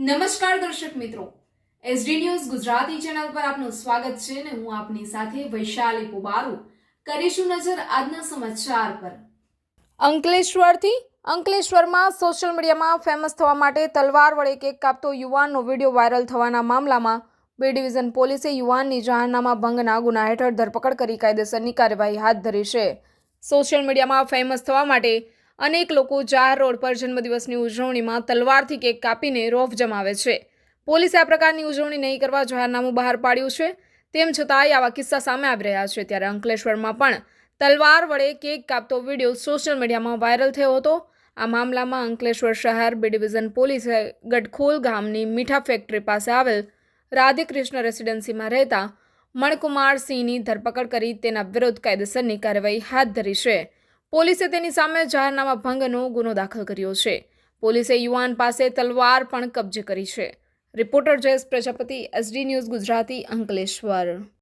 નમસ્કાર દર્શક મિત્રો, એસડી ન્યૂઝ ગુજરાતી ચેનલ પર આપનું સ્વાગત છે અને હું આપની સાથે વૈશાલી પુબારુ કરીશું નજર આજના સમાચાર પર। અંકલેશ્વરમાં સોશિયલ મીડિયામાં ફેમસ થવા માટે તલવાર વડે કેક કાપતો યુવાનનો વિડીયો વાયરલ થવાના મામલામાં બી ડિવિઝન પોલીસે યુવાનની જાહેરનામા ભંગના ગુના હેઠળ ધરપકડ કરી કાયદેસરની કાર્યવાહી હાથ ધરી છે। સોશિયલ મીડિયામાં ફેમસ થવા માટે અનેક લોકો જાહેર રોડ પર જન્મદિવસની ઉજવણીમાં તલવારથી કેક કાપીને રોફ જમાવે છે। પોલીસે આ પ્રકારની ઉજવણી નહીં કરવા જાહેરનામું બહાર પાડ્યું છે। તેમ છતાંય આવા કિસ્સા સામે આવી રહ્યા છે। ત્યારે અંકલેશ્વરમાં પણ તલવાર વડે કેક કાપતો વિડીયો સોશિયલ મીડિયામાં વાયરલ થયો હતો। આ મામલામાં અંકલેશ્વર શહેર બી ડિવિઝન પોલીસે ગડખોલ ગામની મીઠા ફેક્ટરી પાસે આવેલ રાધેકૃષ્ણ રેસિડેન્સીમાં રહેતા મણકુમાર સિંહની ધરપકડ કરી તેના વિરુદ્ધ કાયદેસરની કાર્યવાહી હાથ ધરી છે। પોલીસે તેની સામે જાહેરનામા ભંગનો ગુનો દાખલ કર્યો છે। પોલીસે યુવાન પાસે તલવાર પણ કબજે કરી છે। Reporter Jayesh Prajapati, SD news Gujarati, Ankleshwar.